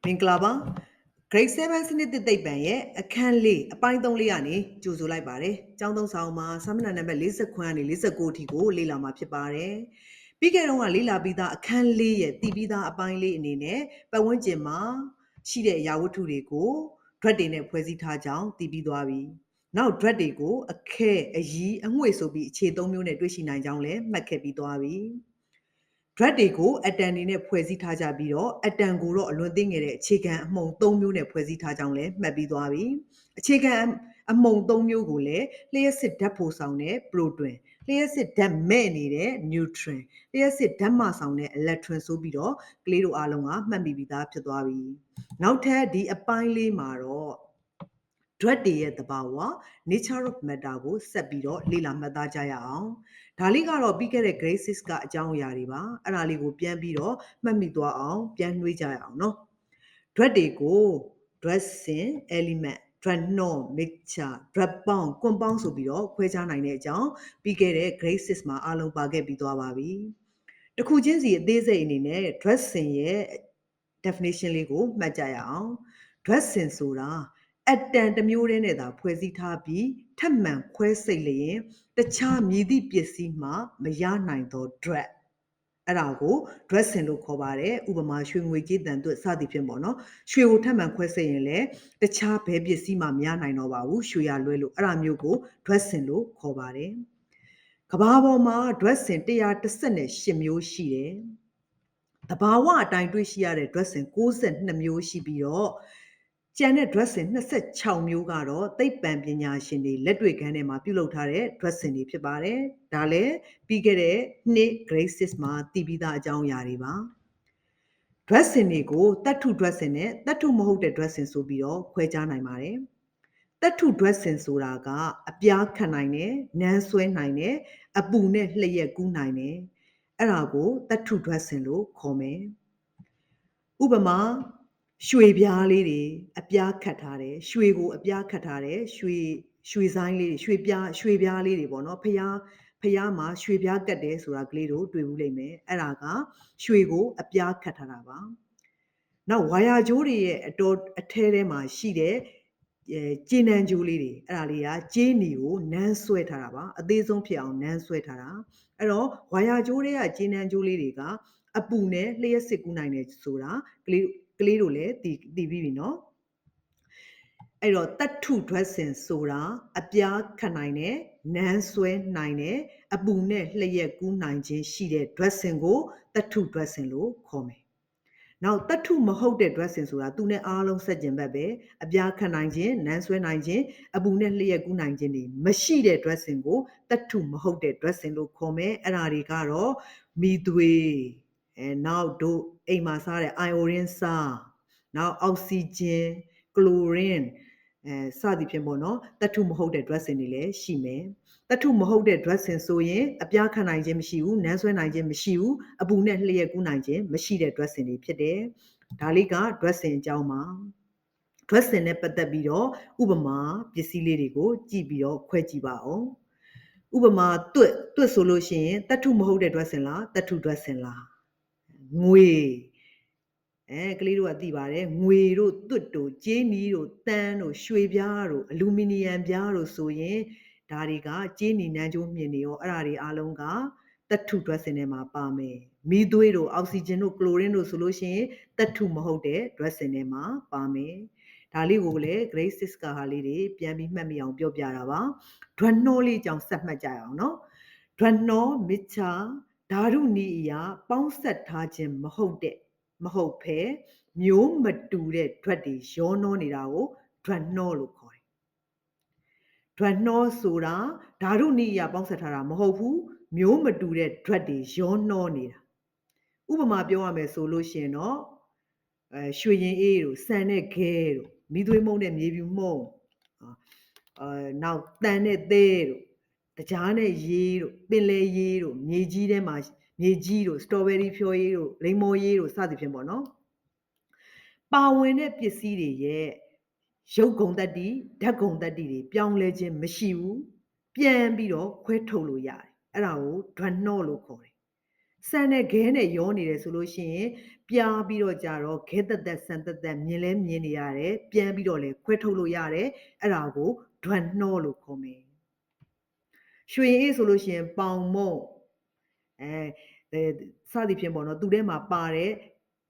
Minglaba Grade 7 စနစ်သစ်သိပ္ပံရဲ့အခန်းလေးအပိုင်း3လေးကနေကြိုဆိုလိုက်ပါတယ်။ကျောင်းသုံးဆောင်မှာစာမျက်နှာနံပါတ်40ခွန်းကနေ49အထိကိုလေ့လာမှာဖြစ်ပါတယ်။ပြီးခဲ့တော့ကလေ့လာပြီးသားအခန်းလေးရဲ့တည်ပြီးသားအပိုင်းလေးအနေနဲ့ပတ်ဝန်းကျင်မှာရှိတဲ့အရာဝတ္ထုတွေကို drug တွေနဲ့ဖွဲ့စည်းထားကြောင်းတည်ပြီးသွားပြီ။နောက် drug တွေကိုအခဲအရီးအငွေ့ဆိုပြီးအခြေ3မျိုးနဲ့တွေ့ရှိနိုင်ကြောင်းလည်းမှတ်ခဲ့ပြီးသွားပြီ။ drug တွေကိုအတန်တွေနဲ့ဖွဲ့စည်းထားကြပြီးတော့အတန်ကိုတော့အလွန်သိငယ်တဲ့အခြေခံအမှုံ3မျိုးနဲ့ဖွဲ့စည်းထားကြောင်းလည်းမှတ်ပြီးသွားပြီအခြေခံအမှုံ3မျိုးကိုလည်းလျှက်စစ်ဓာတ်ဖိုဆောင်တဲ့ proton လျှက်စစ်ဓာတ်မဲ့နေတဲ့ neutron လျှက်စစ်ဓာတ်မဆောင်တဲ့ electron ဆိုပြီးတော့ကလေးတို့အားလုံးကမှတ်မိပြီးသားဖြစ်သွားပြီနောက်ထပ်ဒီအပိုင်းလေးမှာတော့ drug တွေရဲ့သဘာဝ nature of matter ကိုဆက်ပြီးတော့လေ့လာမှတ်သားကြရအောင်ဒါလေးကတော့ပြီးခဲ့တဲ့ grade 6ကအကြောင်းအရာတွေပါအဲ့ဒါလေးကိုပြန်ပြီးတော့မှတ်မိသွားအောင်ပြန်နှွှေးကြရအောင်เนาะ drug တွေကို drug စဉ် element drug norm mixture drug bound compound ဆိုပြီးတော့ခွဲခြားနိုင်တဲ့အကြောင်းပြီးခဲ့တဲ့ grade 6မှာအားလုံးပါခဲ့ပြီးသွားပါပြီတစ်ခုချင်းစီအသေးစိတ်အနေနဲ့ drug စဉ်ရဲ့ definition လေးကိုမှတ်ကြရအောင် drug စဉ်ဆိုတာအတန်တစ်မျိုးတည်းနဲ့သာဖွဲ့စည်းထားပြီးထပ်မံခွဲစိတ်လျင်တခြားမည်သည့်ပစ္စည်းမှမရနိုင်သော drug အဲ့ဒါကို drug စဉ်လို့ခေါ်ပါတယ်ဥပမာရွှေငွေကြေးတန်သွက်စသည်ဖြင့်ပေါ့နော်ရွှေကိုထပ်မံခွဲစိတ်ရင်လည်းတခြားဘယ်ပစ္စည်းမှမရနိုင်တော့ပါဘူးရွှေရလွဲလို့အဲ့ဒါမျိုးကို drug စဉ်လို့ခေါ်ပါတယ်ကမ္ဘာပေါ်မှာ drug စဉ်118မျိုးရှိတယ်တဘာဝအတိုင်းတွေ့ရှိရတဲ့ drug စဉ်62မျိုးရှိပြီးတော့ကျန်တဲ့ drug စဉ်26မျိုးကတော့သိပ္ပံပညာရှင်တွေလက်တွေ့ခန်းထဲမှာပြုလုပ်ထားတဲ့ drug စဉ်တွေဖြစ်ပါတယ်။ဒါလည်းပြီးခဲ့တဲ့နှစ် grade 6မှာသိပြီးသားအကြောင်းအရာတွေပါ။ drug စဉ်တွေကိုတတ္ထု drug စဉ်နဲ့တတ္ထုမဟုတ်တဲ့ drug စဉ်ဆိုပြီးတော့ခွဲခြားနိုင်ပါတယ်။တတ္ထု drug စဉ်ဆိုတာကအပြားခံနိုင်တယ်၊နမ်းဆွဲနိုင်တယ်၊အပူနဲ့လျှက်ကူးနိုင်တယ်။အဲ့ဒါကိုတတ္ထု drug စဉ်လို့ခေါ်မယ်။ဥပမာရွှေပြားလေးတွေအပြားခတ်ထားတယ်ရွှေကိုအပြားခတ်ထားတယ်ရွှေဆိုင်လေးရွှေပြားလေးတွေပေါ့နော်ဖျားမှာရွှေပြားကတ်တယ်ဆိုတာကလေးတို့တွေ့ဘူးလိမ့်မယ်အဲ့ဒါကရွှေကိုအပြားခတ်ထားတာပါနောက်ဝါယာကြိုးတွေရဲ့အထဲထဲမှာရှိတဲ့ကြေးနန်းကြိုးလေးတွေအဲ့ဒါလေးကကြေးနီကိုနမ်းဆွဲထားတာပါအသေးဆုံးဖြစ်အောင်နမ်းဆွဲထားတာအဲ့တော့ဝါယာကြိုးတွေကကြေးနန်းကြိုးလေးတွေကအပူနဲ့လျှက်စစ်ကူးနိုင်တယ်ဆိုတာကလေးတို့လည်းသိပြီးပြီနော်အဲ့တော့တတ္ထု drug စဉ်ဆိုတာအပြားခတ်နိုင်တယ်နမ်းဆွဲနိုင်တယ်အပူနဲ့လျှက်ကူးနိုင်ခြင်းရှိတဲ့ drug စဉ်ကိုတတ္ထု drug စဉ်လို့ခေါ်မယ်နောက်တတ္ထုမဟုတ်တဲ့ drug စဉ်ဆိုတာသူနဲ့အားလုံးဆက်ကျင်ဘက်ပဲအပြားခတ်နိုင်ခြင်းနမ်းဆွဲနိုင်ခြင်းအပူနဲ့လျှက်ကူးနိုင်ခြင်းတွေမရှိတဲ့ drug စဉ်ကိုတတ္ထုမဟုတ်တဲ့ drug စဉ်လို့ခေါ်မယ်အဲ့ဒါတွေကတော့မီသွေးနောက်တို့အိမ်မှာစားတဲ့ iodine စားနောက်အောက်ဆီဂျင်ကလိုရင်းစသည်ဖြင့်ပေါ့နော်တတ္ထုမဟုတ်တဲ့ drug စဉ်တွေလည်းရှိမယ်တတ္ထုမဟုတ်တဲ့ drug စဉ်ဆိုရင်အပြားခံနိုင်ခြင်းမရှိဘူးနမ်းဆွဲနိုင်ခြင်းမရှိဘူးအပူနဲ့လျှက်ကူးနိုင်ခြင်းမရှိတဲ့ drug စဉ်တွေဖြစ်တယ်ဒါလေးက drug စဉ်အကြောင်းပါ drug စဉ်နဲ့ပတ်သက်ပြီးတော့ဥပမာပစ္စည်းလေးတွေကိုကြည့်ပြီးတော့ခွဲကြည့်ပါအောင်ဥပမာတွတ်ဆိုလို့ရှိရင်တတ္ထုမဟုတ်တဲ့ drug စဉ်လားတတ္ထု drug စဉ်လားငွေကလေးတို့ကသိပါတယ်ငွေတို့သွတ်တို့ကြေးနီတို့တန်းတို့ရွှေပြားတို့အလူမီနီယံပြားတို့ဆိုရင်ဒါတွေကကြေးနီနန်းကျိုးမြင်နေရောအဲ့ဒါတွေအားလုံးကတတ္ထု drug စဉ်ထဲမှာပါမယ်မီးသွေးတို့အောက်ဆီဂျင်တို့ကလိုရင်းတို့ဆိုလို့ရှိရင်တတ္ထုမဟုတ်တဲ့ drug စဉ်ထဲမှာပါမယ်ဒါလေးကိုလည်း grade 6ကဟာလေးတွေပြန်ပြီးမှတ်မိအောင်ပြောပြတာပါ drug နှောလေးအကြောင်းဆက်မှတ်ကြရအောင်နော် drug နှော mixture ဓာတုနည်းအရာပေါင်းဆက်ထားခြင်းမဟုတ်ဘဲမျိုးမတူတဲ့ drug တွေရောနှောနေတာကို drug နှောလို့ခေါ်တယ် drug နှောဆိုတာဓာတုနည်းအရာပေါင်းဆက်ထားတာမဟုတ်ဘူးမျိုးမတူတဲ့ drug တွေရောနှောနေတာဥပမာပြောရမယ်ဆိုလို့ရှိရင်တော့ရွှေရင်အေးတို့ဆန်နဲ့ခဲတို့မီးသွေးမှုန့်နဲ့မြေပြူမှုန့်နောက်တန်နဲ့သဲတို့တကြားနဲ့ရေတို့ပင်လယ်ရေတို့မြေကြီးထဲမှာမြေကြီးတို့စတော်ဘယ်ရီဖြော်ရည်တို့လိမ္မော်ရည်တို့စသဖြင့်ပေါ့နော်ပါဝင်တဲ့ပစ္စည်းတွေရဲ့ရုပ်ဂုဏ်သတ္တိဓာတ်ဂုဏ်သတ္တိတွေပြောင်းလဲခြင်းမရှိဘူးပြန်ပြီးတော့ခွဲထုတ်လို့ရတယ်အဲ့ဒါကို drug နှောလို့ခေါ်တယ် ဆန်နဲ့ခဲနဲ့ရောနေတယ်ဆိုလို့ရှိရင်ပြားပြီးတော့ကြတော့ခဲသက်သက်ဆန်သက်သက်မြင်လဲမြင်နေရတယ်ပြန်ပြီးတော့လဲခွဲထုတ်လို့ရတယ်အဲ့ဒါကိုဒွမ်နှောလို့ခေါ်မယ်ရွှေအေးဆိုလို့ရှိရင်ပေါင်မုံစသည်ဖြင့်ပေါ့နော်သူထဲမှာပါတဲ့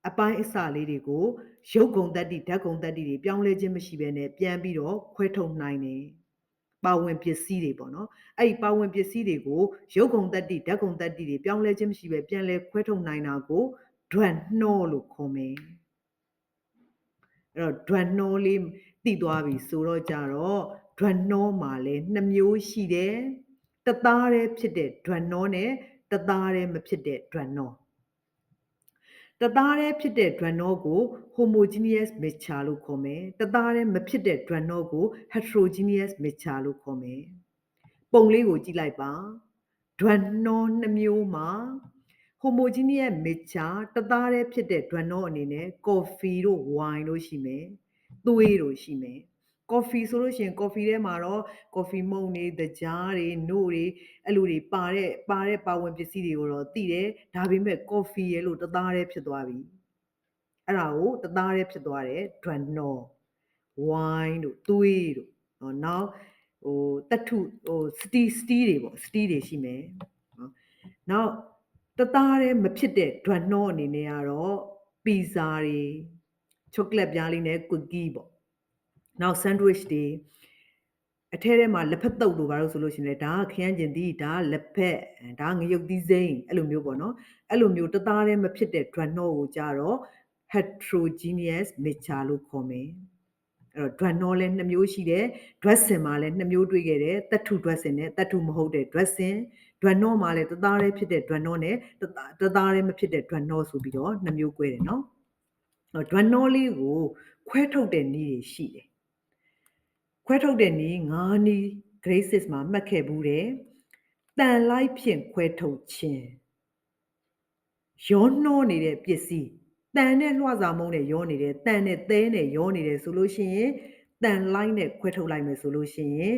အပိုင်းအစလေးတွေကိုရုပ်ဂုံတတ္တိဓာတ်ဂုံတတ္တိတွေပြောင်းလဲခြင်းမရှိဘဲနဲ့ပြန်ပြီးတော့ခွဲထုတ်နိုင်တယ်ပါဝင်ပစ္စည်းတွေပေါ့နော်အဲ့ဒီပါဝင်ပစ္စည်းတွေကိုရုပ်ဂုံတတ္တိဓာတ်ဂုံတတ္တိတွေပြောင်းလဲခြင်းမရှိဘဲပြန်လဲခွဲထုတ်နိုင်တာကိုဒွမ်နှောလို့ခေါ်မယ်အဲ့တော့ဒွမ်နှောလေးသိသွားပြီဆိုတော့ကြတော့ဒွမ်နှောမှာလဲ2မျိုးရှိတယ်တသားတည်းဖြစ်တဲ့ဒွမ်နှောနဲ့တသားတည်းမဖြစ်တဲ့ဒွမ်နှောတသားတည်းဖြစ်တဲ့ဒွမ်နှောကို homogeneous mixture လို့ခေါ်မယ်တသားတည်းမဖြစ်တဲ့ဒွမ်နှောကို heterogeneous mixture လို့ခေါ်မယ်ပုံလေးကိုကြည့်လိုက်ပါဒွမ်နှော2မျိုးမှာ homogeneous mixture တသားတည်းဖြစ်တဲ့ဒွမ်နှောအနေနဲ့ coffee တို့ wine တို့ရှိမယ်သွေးတို့ရှိမယ် coffee ဆိုလို့ရှိရင် coffee ထဲမှာတော့ coffee မုန့်တွေတကြားတွေနို့တွေအဲ့လိုတွေပါတဲ့ပါဝင်ပစ္စည်းတွေကိုတော့သိတယ်ဒါပေမဲ့ coffee ရဲ့လို့တသားတည်းဖြစ်သွားပြီအဲ့ဒါကိုတသားတည်းဖြစ်သွားတယ်ဒွမ်နှော wine တို့သွေးတို့နောက်တထုစတီးတွေပေါ့စတီးတွေရှိမယ်နောက်တသားတည်းမဖြစ်တဲ့ဒွမ်နှောအနေနဲ့ကတော့ပီဇာတွေချောကလက်ပြားလေးနဲ့ကွက်ကီးပေါ့နောက် sandwich တွေအထဲထဲမှာလက်ဖက်တုပ်လို့ပါလို့ဆိုလို့ရှိရင်လည်းဒါကခရမ်းကျင်သီးဒါကလက်ဖက်ဒါကငရုတ်သီးစိမ်းအဲ့လိုမျိုးပေါ့နော်အဲ့လိုမျိုးတသားတည်းမဖြစ်တဲ့ဒွမ်နှောကိုကြတော့ heterogeneous mixture လို့ခေါ်မယ်အဲ့တော့ဒွမ်နှောလည်း2မျိုးရှိတယ် dressing မှာလည်း2မျိုးတွေ့ခဲ့တယ်တထု dressing နဲ့တထုမဟုတ်တဲ့ dressing ဒွမ်နှောမှာလည်းတသားတည်းဖြစ်တဲ့ဒွမ်နှောနဲ့တသားတည်းမဖြစ်တဲ့ဒွမ်နှောဆိုပြီးတော့2မျိုး꿰တယ်နော်ဒွမ်နှောလေးကိုခွဲထုတ်တဲ့နည်းတွေရှိတယ်ခွဲထုတ်တဲ့နည်း9နည်း grade 6မှာမှတ်ခဲ့ဘူးတယ်တန်လိုက်ဖြင့်ခွဲထုတ်ခြင်းရောနှောနေတဲ့ပစ္စည်းတန်နဲ့လွှစာမုံနဲ့ရောနေတယ်တန်နဲ့သဲနဲ့ရောနေတယ်ဆိုလို့ရှိရင်တန်လိုက်နဲ့ခွဲထုတ်လိုက်မယ်ဆိုလို့ရှိရင်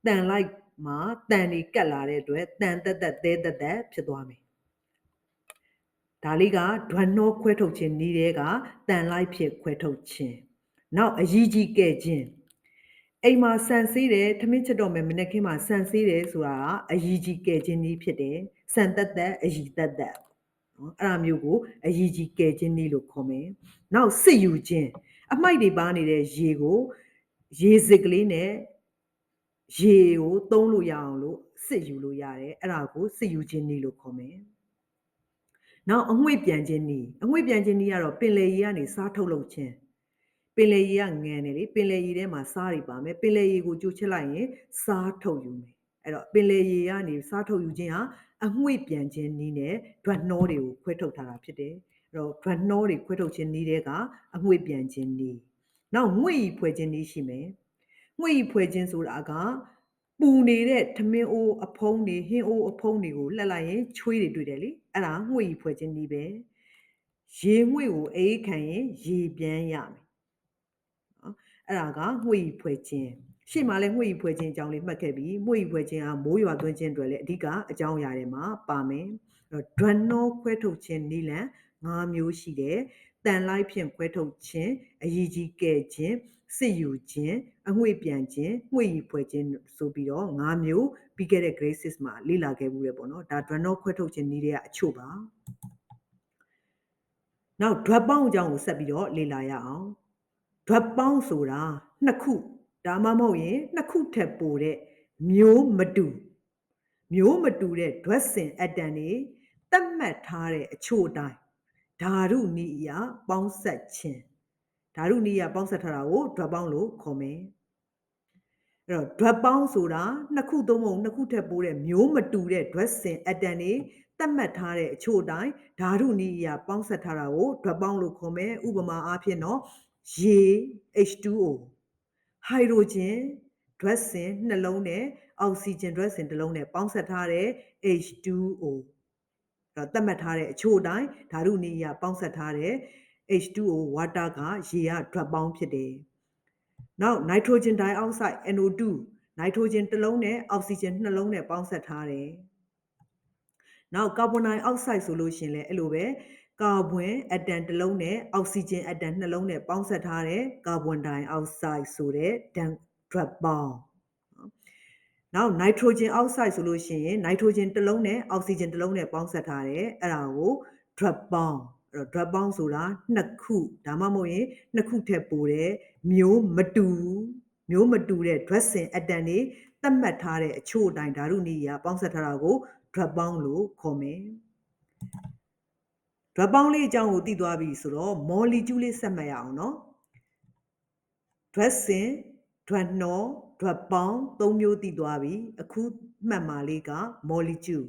တန်လိုက်မှာတန်တွေကတ်လာတဲ့အတွက်တန်သက်သက်သဲသက်သက်ဖြစ်သွားမယ်ဒါလေးကဒွမ်နှောခွဲထုတ်ခြင်းနည်းတွေကတန်လိုက်ဖြစ်ခွဲထုတ်ခြင်းနောက်အကြီးကြီးကဲ့ခြင်းအိမ်မှာဆန်ဆေးတယ်ထမင်းချက်တော့မယ်မနေ့ကမှဆန်ဆေးတယ်ဆိုတာကအကြီးကြီးကဲ့ခြင်းနည်းဖြစ်တယ်ဆန်သက်သက်အကြီးသက်သက်နော်အဲ့ဒါမျိုးကိုအကြီးကြီးကဲ့ခြင်းနည်းလို့ခေါ်မယ်နောက်စစ်ယူခြင်းအမိုက်တွေပါနေတဲ့ရေကိုရေစစ်ကလေးနဲ့ရေကိုသုံးလို့ရအောင်လို့စစ်ယူလို့ရတယ်အဲ့ဒါကိုစစ်ယူခြင်းနည်းလို့ခေါ်မယ်နောက်အငွေ့ပြန်ခြင်းနည်းအငွေ့ပြန်ခြင်းနည်းကတော့ပင်လယ်ရေကနေစားထုတ်လုပ်ခြင်းပင်လယ်ရေကငန်တယ်လေပင်လယ်ရေထဲမှာစားတွေပါမယ်ပင်လယ်ရေကိုကြိုချစ်လိုက်ရင်စားထုတ်ယူမယ်အဲ့တော့ပင်လယ်ရေကနေစားထုတ်ယူခြင်းဟာအငွေ့ပြန်ခြင်းနည်းနဲ့ဒွမ်နှောတွေကိုခွဲထုတ်ထားတာဖြစ်တယ်အဲ့တော့ဒွမ်နှောတွေခွဲထုတ်ခြင်းနည်းတွေကအငွေ့ပြန်ခြင်းနည်းနောက်ငွေ့ရီဖွဲ့ခြင်းနည်းရှိမယ်ငွေ့ရီဖွဲ့ခြင်းဆိုတာကပူနေတဲ့ထမင်းအိုးအဖုံးတွေဟင်းအိုးအဖုံးတွေကိုလှက်လိုက်ရင်ချွေးတွေတွေ့တယ်လေအဲ့ဒါငွေ့ရီဖွဲ့ခြင်းနည်းပဲရေငွေ့ကိုအေးခံရင်ရေပြန်ရမယ်နော်အဲ့ဒါကငွေ့ရီဖွဲ့ခြင်းရှေ့မှာလည်းငွေ့ရီဖွဲ့ခြင်းအကြောင်းလေးမှတ်ခဲ့ပြီးငွေ့ရီဖွဲ့ခြင်းကမိုးရွာသွန်းခြင်းတွေလည်းအဓိကအကြောင်းအရာတွေမှာပါမယ်အဲ့တော့ဒွမ်နှောခွဲထုတ်ခြင်းနည်းလမ်း5မျိုးရှိတယ်တန်လိုက်ဖြင့်ခွဲထုတ်ခြင်းအရေးကြီးကဲ့ခြင်းစစ်ယူခြင်းအငွေ့ပြန်ခြင်းငွေ့ရီဖွဲ့ခြင်းဆိုပြီးတော့5မျိုးပြီးခဲ့တဲ့ grade 6မှာလေ့လာခဲ့ဘူးတယ်ပေါ့နော်ဒါဒွမ်နှောခွဲထုတ်ခြင်းနည်းတွေကအချို့ပါနောက်ဓာတ်ပေါင်းအကြောင်းကိုဆက်ပြီးတော့လေ့လာရအောင်ဓာတ်ပေါင်းဆိုတာနှစ်ခုဒါမှမဟုတ်ရင်နှစ်ခုထက်ပိုတဲ့မျိုးမတူတဲ့ဓာတ်စင်အတန်တွေသတ်မှတ်ထားတဲ့အချို့အတိုင်းဓာတုနည်းအရပေါင်းဆက်ခြင်းဓာတုနည်းအရပေါင်းဆက်ထားတာကိုဓာတ်ပေါင်းလို့ခေါ်မယ်အဲ့တော့ဓာတ်ပေါင်းဆိုတာနှစ်ခုသုံးပုံနှစ်ခုထက်ပိုတဲ့မျိုးမတူတဲ့ဓာတ်စင်အတန်တွေသတ်မှတ်ထားတဲ့အချို့အတိုင်းဓာတုနည်းအရပေါင်းဆက်ထားတာကိုဓာတ်ပေါင်းလို့ခေါ်မယ်ဥပမာအားဖြင့်တော့ရေ H2O ဟိုက်ဒရိုဂျင်ဓာတ်စင်နှလုံးနဲ့အောက်ဆီဂျင်ဓာတ်စင်တစ်လုံးနဲ့ပေါင်းစပ်ထားတဲ့ H2O အဲ့သတ်မှတ်ထားတဲ့အချို့အတိုင်းဓာတုနည်းအရပေါင်းစပ်ထားတဲ့ H2O water ကရေကဓာတ်ပေါင်းဖြစ်တယ်နောက် nitrogen dioxide NO2 နိုက်ထရိုဂျင်တစ်လုံးနဲ့အောက်ဆီဂျင်နှလုံးနဲ့ပေါင်းစပ်ထားတယ် နောက်ကာဗွန်ဒိုင်အောက်ဆိုက်ဆိုလို့ရှိရင်လည်းအဲ့လိုပဲကာဗွန်အက်တမ်တစ်လုံးနဲ့အောက်ဆီဂျင်အက်တမ်နှလုံးနဲ့ပေါင်းစပ်ထားတဲ့ကာဗွန်ဒိုင်အောက်ဆိုက်ဆိုတဲ့ drug ပေါင်းနောက်နိုက်ထရိုဂျင်အောက်ဆိုက်ဆိုလို့ရှိရင်နိုက်ထရိုဂျင်တစ်လုံးနဲ့အောက်ဆီဂျင်တစ်လုံးနဲ့ပေါင်းစပ်ထားတယ်အဲ့ဒါကို drug ပေါင်းအဲ့တော့ drug ပေါင်းဆိုတာနှစ်ခုဒါမှမဟုတ်ရင်နှစ်ခုထက်ပိုတဲ့မျိုးမတူတဲ့ dressing အက်တမ်တွေသတ်မှတ်ထားတဲ့အချို့အတိုင်းဓာတုနည်းပေါင်းစပ်ထားတာကို drug ပေါင်းလို့ခေါ်မယ်drug ပေါင်းလေးအကြောင်းကိုသိသွားပြီဆိုတော့ molecule လေးဆက်မှတ်ရအောင်နော် dressing drug နော် drug ပေါင်း၃မျိုးသိသွားပြီအခုမှတ်မှာလေးက molecule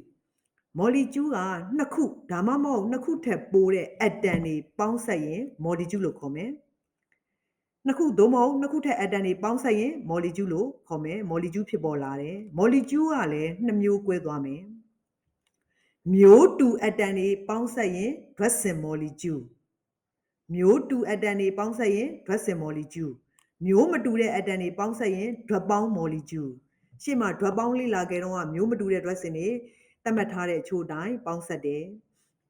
ကနှစ်ခုဒါမှမဟုတ်နှစ်ခုထက်ပိုတဲ့ atom တွေပေါင်းစပ်ရင် molecule လို့ခေါ်မယ်နှစ်ခုသို့မဟုတ်နှစ်ခုထက် atom တွေပေါင်းစပ်ရင် molecule လို့ခေါ်မယ် molecule ဖြစ်ပေါ်လာတယ် molecule ကလည်းနှစ်မျိုး꿰သွားမယ်မျိုးတူ atom တွေပေါင်းစပ်ရင် dressing molecule မျိုးတူ atom တွေပေါင်းစပ်ရင် dressing molecule မျိုးမတူတဲ့ atom တွေပေါင်းစပ်ရင် drug ပေါင်း molecule ရှေ့မှာ drug ပေါင်းလေ့လာခဲ့တော့ကမျိုးမတူတဲ့ dressing တွေသတ်မှတ်ထားတဲ့အချို့တိုင်းပေါင်းစပ်တယ်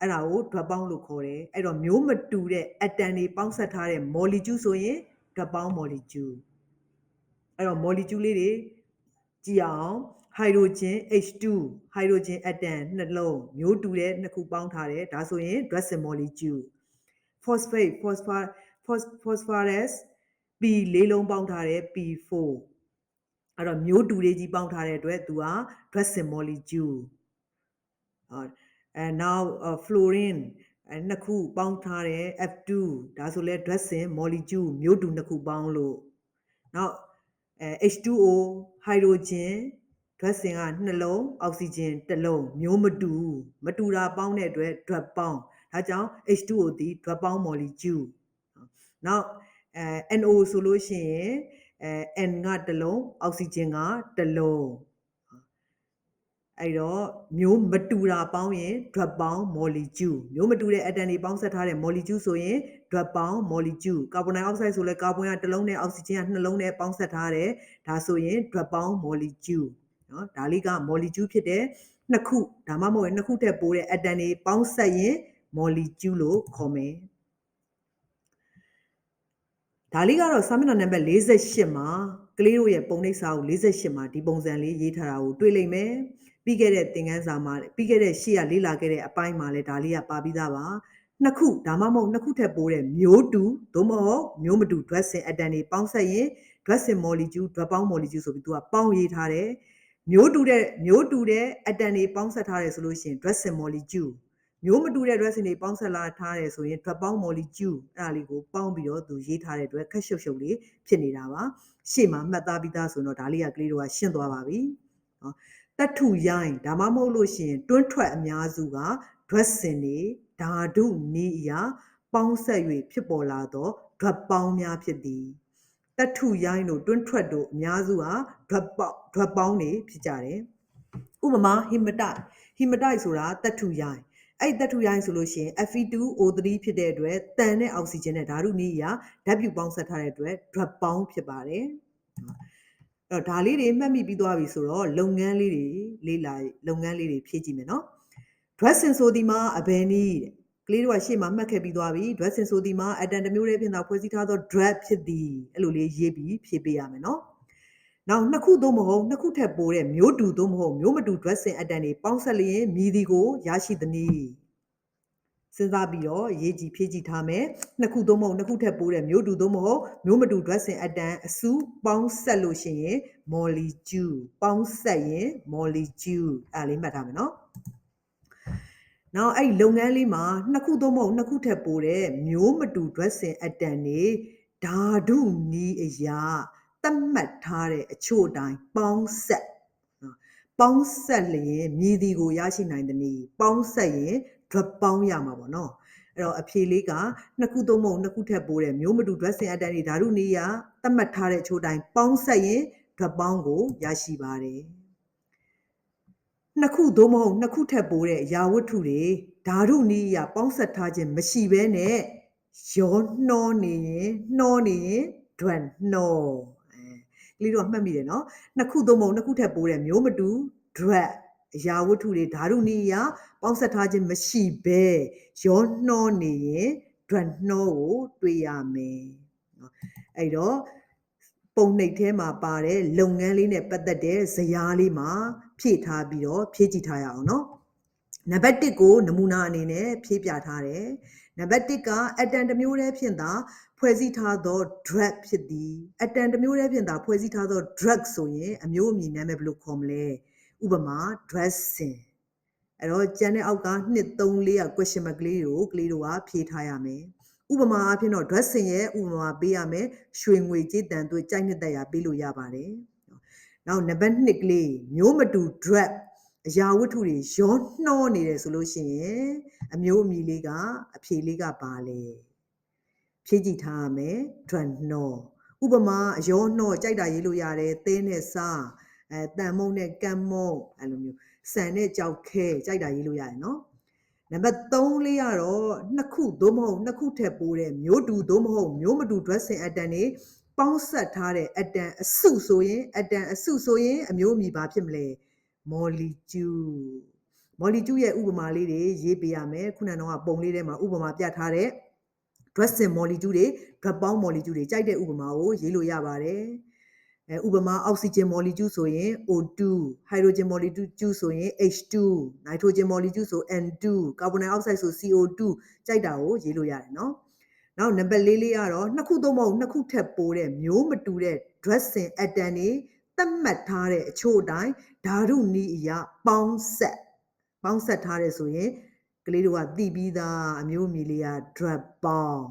အဲ့ဒါကို drug ပေါင်းလို့ခေါ်တယ်အဲ့တော့မျိုးမတူတဲ့ atom တွေပေါင်းစပ်ထားတဲ့ molecule ဆိုရင် drug ပေါင်း molecule အဲ့တော့ molecule လေးတွေကြည့်အောင် hydrogen H2 hydrogen atom နှစ်လုံးမျိုးတူတဲ့နှစ်ခုပေါင်းထားတယ်ဒါဆိုရင် dressing molecule phosphate phosphorus P လေးလုံးပေါင်းထားတယ် P4 အဲ့တော့မျိုးတူတွေကြီးပေါင်းထားတဲ့အတွက်သူက dressing molecule now fluorine နှစ်ခုပေါင်းထားတဲ့ F2 ဒါဆိုလဲ dressing molecule မျိုးတူနှစ်ခုပေါင်းလို့နောက်H2O hydrogen dressing ကနှစ်လုံးအောက်ဆီဂျင်တစ်လုံးမျိုးမတူတာပေါင်းတဲ့အတွက် drug ပေါင်းဒါကြောင့် H2O ဒီ drug ပေါင်း molecule နောက်NO ဆိုလို့ရှိရင် N ကတစ်လုံးအောက်ဆီဂျင်ကတစ်လုံးအဲ့တော့မျိုးမတူတာပေါင်းရင် drug ပေါင်း molecule မျိုးမတူတဲ့ atom တွေပေါင်းစပ်ထားတဲ့ molecule ဆိုရင် drug ပေါင်း molecule ကာဗွန်ဒိုင်အောက်ဆိုက်ဆိုလဲကာဗွန်ကတစ်လုံးနဲ့အောက်ဆီဂျင်ကနှစ်လုံးနဲ့ပေါင်းစပ်ထားတယ်ဒါဆိုရင် drug ပေါင်း molecule နော်ဒါလေးက molecule ဖြစ်တဲ့နှစ်ခုဒါမှမဟုတ်နှစ်ခုထက်ပိုတဲ့ atom တွေပေါင်းစပ်ရင် molecule လို့ခေါ်မယ်ဒါလေးကတော့စာမျက်နှာနံပါတ်48မှာကလေးတို့ရဲ့ပုံနှိပ်စာအုပ်48မှာဒီပုံစံလေးရေးထားတာကိုတွေ့လိမ့်မယ်ပြီးခဲ့တဲ့သင်ခန်းစာမှာပြီးခဲ့တဲ့ရှေ့ကလေ့လာခဲ့တဲ့အပိုင်းမှာလည်းဒါလေးကပါပြီးသားပါနှစ်ခုဒါမှမဟုတ်နှစ်ခုထက်ပိုတဲ့မျိုးတူသို့မဟုတ်မျိုးမတူ dressing atom တွေပေါင်းစပ်ရင် dressing molecule drug ပေါင်း molecule ဆိုပြီးသူကပေါင်းရေးထားတယ်မျိုးတူတဲ့ atom တွေပေါင်းစပ်ထားတယ်ဆိုလို့ရှိရင် dressing molecule မျိုးမတူတဲ့ dressing တွေပေါင်းဆက်လာထားတယ်ဆိုရင် drug ပေါင်း molecule အဲ့ဒါလေးကိုပေါင်းပြီးတော့သူရေးထားတဲ့အတွက်ခက်ရှုပ်ရှုပ်လေးဖြစ်နေတာပါရှေ့မှာမှတ်သားပြီးသားဆိုတော့ဒါလေးကကလေးတို့ကရှင်းသွားပါပြီနော်တတ္ထုရိုင်းဒါမှမဟုတ်လို့ရှိရင်တွန်းထွက်အများစုက dressing တွေဓာတုနည်းအရာပေါင်းဆက်၍ဖြစ်ပေါ်လာသော drug ပေါင်းများဖြစ်သည်တတ္ထုရိုင်းတို့တွန်းထွက်တို့အများစုက drug ပေါင်းတွေဖြစ်ကြတယ်ဥပမာ hematite ဆိုတာတတ္ထုရိုင်းအဲ့တတ္ထုရိုင်းဆိုလို့ရှိရင် Fe2O3 ဖြစ်တဲ့အတွက်တန်တဲ့အောက်ဆီဂျင်နဲ့ဓာတုနည်းအရာဓာတ်ပြုပေါင်းစပ်ထားတဲ့အတွက် drug ပေါင်းဖြစ်ပါတယ်အဲ့တော့ဒါလေးတွေမှတ်မိပြီးသွားပြီဆိုတော့လုပ်ငန်းလေးတွေဖြည့်ကြည့်မယ်နော် dressing ဆိုဒီမှာအဘယ်နည်းကလေးတို့ကရှေ့မှာမှတ်ခဲ့ပြီးသွားပြီ dressing ဆိုဒီမှာ atom တစ်မျိုးလေးဖြစ်တာဖွဲ့စည်းထားသော drug ဖြစ်သည်အဲ့လိုလေးရေးပြီးဖြည့်ပေးရမယ်နော်နောက်နှစ်ခုသို့မဟုတ်နှစ်ခုထက်ပိုတဲ့မျိုးတူသို့မဟုတ်မျိုးမတူ dressing atom တွေပေါင်းစပ်လျင်မြည်သည်ကိုရရှိသည်နည်းစဉ်းစားပြီးတော့ရေးကြည့်ဖြည့်ကြည့်ထားမယ်နှစ်ခုသို့မဟုတ်နှစ်ခုထက်ပိုတဲ့မျိုးတူသို့မဟုတ်မျိုးမတူ dressing atom အစုပေါင်းစပ်လို့ရှိရင် molecule ပေါင်းစပ်ရင် molecule အဲ့လေးမှတ်ထားမယ်နော်နောက်အဲ့လုပ်ငန်းလေးမှာနှစ်ခုသို့မဟုတ်နှစ်ခုထက်ပိုတဲ့မျိုးမတူ dressing atom တွေဓာတုနည်းအရာသတ်မှတ်ထားတဲ့အချို့အတိုင်းပေါင်းဆက်လျင်မြည်သည်ကိုရရှိနိုင်သည်နည်းပေါင်းဆက်ရင် drug ပေါင်းရမှာပေါ့နော်အဲ့တော့အဖြေလေးကနှစ်ခုသို့မဟုတ်နှစ်ခုထက်ပိုတဲ့မျိုးမတူ dressing atom တွေဓာတုနည်းအရာသတ်မှတ်ထားတဲ့အချို့အတိုင်းပေါင်းဆက်ရင် drug ပေါင်းကိုရရှိပါတယ်နှစ်ခုသို့မဟုတ်နှစ်ခုထက်ပိုတဲ့ယာဝတ္ထုတွေဓာတုနည်းအရာပေါင်းဆက်ထားခြင်းမရှိဘဲနဲ့ရောနှောနေရင် drug နှောကလေးတို့မှတ်မိတယ်နော်နှစ်ခုသို့မဟုတ်နှစ်ခုထက်ပိုတဲ့မျိုးမတူ drug အရာဝတ္ထုတွေဓာတုနည်းအရပေါင်းစပ်ထားခြင်းမရှိဘဲရောနှောနေရင် drug နှောကိုတွေ့ရမယ်နော်အဲ့တော့ပုံနှိပ်ထဲမှာပါတဲ့လုပ်ငန်းလေးနဲ့ပတ်သက်တဲ့ဇယားလေးမှာဖြည့်ထားပြီးတော့ဖြည့်ကြည့်ထားရအောင်နော်နံပါတ်1ကိုနမူနာအနေနဲ့ဖြည့်ပြထားတယ်နံပါတ်1ကအတန်တစ်မျိုးတည်းဖြင့်သာဖွဲ့စည်းထားသော drug ဖြစ်သည်အတန်တစ်မျိုးတည်းဖြင့်သာဖွဲ့စည်းထားသော drug ဆိုရင်အမျိုးအမည်နာမည်ဘယ်လိုခေါ်မလဲဥပမာ dressing အဲ့တော့ကျန်တဲ့အောက်က2 3 4က question mark ကလေးတို့ကဖြည့်ထားရမယ်ဥပမာအဖြစ်တော့ dressing ရဲ့ဥပမာပေးရမယ်ရွှေငွေကြေးတန်သွေးကြိုက်နှစ်သက်ရာပေးလို့ရပါတယ်နောက်နံပါတ်2ကလေးမျိုးမတူ drug အရာဝတ္ထုတွေရောနှောနေတယ်ဆိုလို့ရှိရင်အမျိုးအမည်လေးကအဖြေလေးကပါလေဖြည့်ကြည့်ထားရမယ် drug နှောဥပမာရောနှောကြိုက်တာရေးလို့ရတယ်သဲနဲ့စားတန်မုံနဲ့ကမ်းမုံအဲ့လိုမျိုးဆန်နဲ့ကြောက်ခဲကြိုက်တာရေးလို့ရတယ်နော်နံပါတ်3လေးကတော့နှစ်ခုသို့မဟုတ်နှစ်ခုထက်ပိုတဲ့မျိုးတူသို့မဟုတ်မျိုးမတူ dressing အတန်တွေပေါင်းဆက်ထားတဲ့အတန်အစုဆိုရင်အမျိုးအမည်ဘာဖြစ်မလဲmolecule ရဲ့ဥပမာလေးတွေရေးပေးရမယ်ခုနကတော့ပုံလေးထဲမှာဥပမာပြထားတဲ့ dressing molecule တွေ drug ပေါင်း molecule တွေကြိုက်တဲ့ဥပမာကိုရေးလို့ရပါတယ်ဥပမာ oxygen molecule ဆိုရင် O2 hydrogen molecule ဆိုရင် H2 nitrogen molecule ဆို N2 carbon dioxide ဆို CO2 ကြိုက်တာကိုရေးလို့ရတယ်နော်နောက်နံပါတ်4လေးကတော့နှစ်ခုသို့မဟုတ်နှစ်ခုထက်ပိုတဲ့မျိုးမတူတဲ့ dressing atom တွေသတ်မှတ်ထားတဲ့အချို့အတိုင်းဓာတုနည်းအရပေါင်းဆက်ထားတယ်ဆိုရင်ကလေးတို့ကသိပြီးသားအမျိုးအမည်လေးက drug ပေါင်း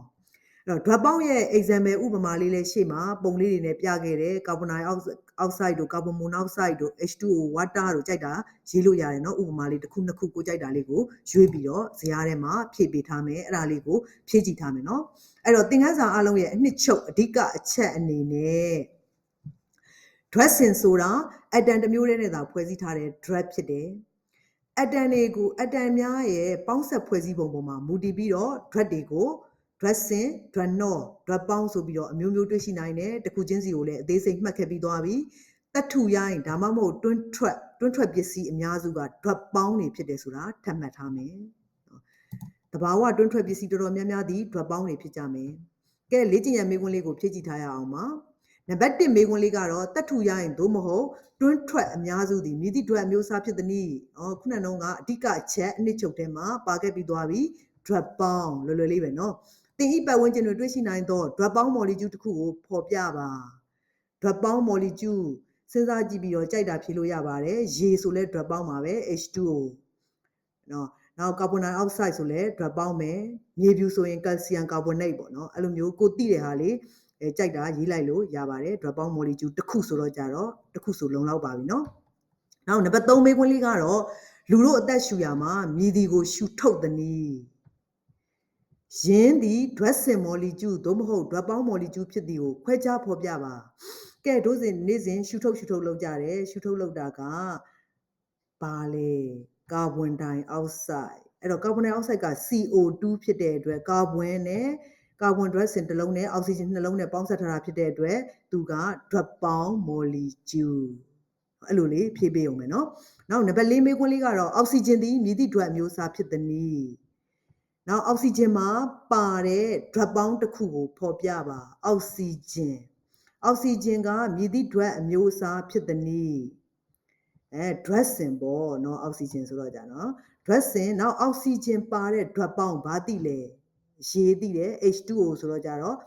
အဲ့တော့ drug ပေါင်းရဲ့ example ဥပမာလေးလည်းရှေ့မှာပုံလေးတွေနဲ့ပြခဲ့တယ် carbon dioxide တို့ carbon monoxide တို့ H2O water တို့ကြိုက်တာရေးလို့ရတယ်เนาะဥပမာလေးတစ်ခုနှစ်ခုကိုကြိုက်တာလေးကိုရွေးပြီးတော့ဇာတ်ထဲမှာဖြည့်ပေးထားမယ်အဲ့ဒါလေးကိုဖြည့်ကြည့်ထားမယ်เนาะအဲ့တော့သင်ခန်းစာအလုံးရဲ့အနှစ်ချုပ်အဓိကအချက်အနေနဲ့ dressing ဆိုတာအတန်တစ်မျိုးတည်းနဲ့သာဖွဲ့စည်းထားတဲ့ drug ဖြစ်တယ်အတန်များရဲ့ပေါင်းဆက်ဖွဲ့စည်းပုံပေါ်မှာမူတည်ပြီးတော့ drug တွေကို dressing, drug နှော drug ပေါင်းဆိုပြီးတော့အမျိုးမျိုးတွေ့ရှိနိုင်တယ်တစ်ခုချင်းစီကိုလည်းအသေးစိတ်မှတ်ခဲ့ပြီးသွားပြီတတ်ထူရိုင်းဒါမှမဟုတ်တွန်းထွက်ပစ္စည်းအများစုက drug ပေါင်းနေဖြစ်တယ်ဆိုတာထပ်မှတ်ထားမယ်တဘာဝတွန်းထွက်ပစ္စည်းတော်တော်များများသည် drug ပေါင်းနေဖြစ်ကြမယ်ကဲလေ့ကျင့်ရန်မေးခွန်းလေးကိုဖြည့်ကြည့်ထားရအောင်ပါနံပါတ်1မေးခွန်းလေးကတော့တတ်ထူရိုင်းသို့မဟုတ်တွန်းထွက်အများစုသည်မြည်သည့် drug အမျိုးအစားဖြစ်သည်။ခုနကအဓိကအချက်အနှစ်ချုပ်ထဲမှာပါခဲ့ပြီးသွားပြီ drug ပေါင်းလွယ်လေးပဲเนาะသင်ဤပတ်ဝန်းကျင်တွင်တွေ့ရှိနိုင်သော drug ပေါင်း molecule တစ်ခုကိုဖော်ပြပါ drug ပေါင်း molecule စဉ်းစားကြည့်ပြီးတော့ကြိုက်တာဖြေလို့ရပါတယ်ရေဆိုလဲ drug ပေါင်းပါပဲ H2O เนาะနောက် carbon dioxide ဆိုလဲ drug ပေါင်းမယ်မြေပြူဆိုရင် calcium carbonate ပေါ့เนาะအဲ့လိုမျိုးကိုသိတဲ့ဟာလေးကြိုက်တာရေးလိုက်လို့ရပါတယ် drug ပေါင်း molecule တစ်ခုဆိုတော့ကြတော့တစ်ခုဆိုလုံလောက်ပါပြီเนาะနောက်နံပါတ်3မေးခွန်းလေးကတော့လူတို့အသက်ရှူရမှာမြည်ဒီကိုရှူထုတ်သည်နည်းယင်းသည် dressing molecule သို့မဟုတ် drug ပေါင်း molecule ဖြစ်သည်ကိုခွဲခြားဖော်ပြပါကဲတို့စဉ်နေ့စဉ်ရှူထုတ်လုပ်ကြတယ်ရှူထုတ်လုပ်တာကပါလေကာဗွန်ဒိုင်အောက်ဆိုက်အဲ့တော့ကာဗွန်ဒိုင်အောက်ဆိုက်က CO2 ဖြစ်တဲ့အတွက်ကာဗွန်နဲ့ကာဗွန် dressing တစ်လုံးနဲ့အောက်ဆီဂျင်နှလုံးနဲ့ပေါင်းစပ်ထားတာဖြစ်တဲ့အတွက်သူက drug ပေါင်း molecule အဲ့လိုလေးဖြည့်ပေးအောင်မယ်နော်နောက်နံပါတ်4မေးခွန်းလေးကတော့အောက်ဆီဂျင်သည်မြည်သည့် drug အမျိုးအစားဖြစ်သည်နည်းနောက်အောက်ဆီဂျင်မှာပါတဲ့ drug ပေါင်းတစ်ခုကိုဖော်ပြပါအောက်ဆီဂျင်ကမြည်သည့် drug အမျိုးအစားဖြစ်သည်နည်းdressing ပေါ့เนาะအောက်ဆီဂျင်ဆိုတော့ကြာနော် dressing နောက်အောက်ဆီဂျင်ပါတဲ့ drug ပေါင်းဘာသိလဲရေသိတယ် H2O ဆိုတော့ကြာတော့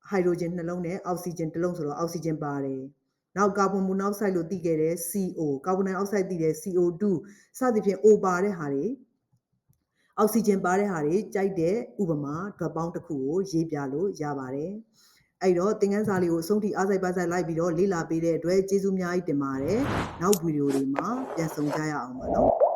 hydrogen နှလုံးနဲ့အောက်ဆီဂျင်တစ်လုံးဆိုတော့အောက်ဆီဂျင်ပါတယ်နောက် carbon monoxide လို့သိခဲ့တယ် CO carbon dioxide သိတယ် CO2 စသဖြင့် O ပါတဲ့ဟာတွေအောက်ဆီဂျင်ပါတဲ့ဟာတွေကြိုက်တဲ့ဥပမာ drug ပေါင်းတစ်ခုကိုရေးပြလို့ရပါတယ်အဲ့တော့သင်ခန်းစာလေးကိုအဆုံးထိအားစိုက်ပါစိုက်လိုက်ပြီးတော့လေ့လာပေးတဲ့အတွက်ကျေးဇူးအများကြီးတင်ပါတယ်နောက်ဗီဒီယိုတွေမှာပြန်ဆုံကြရအောင်ပါနော်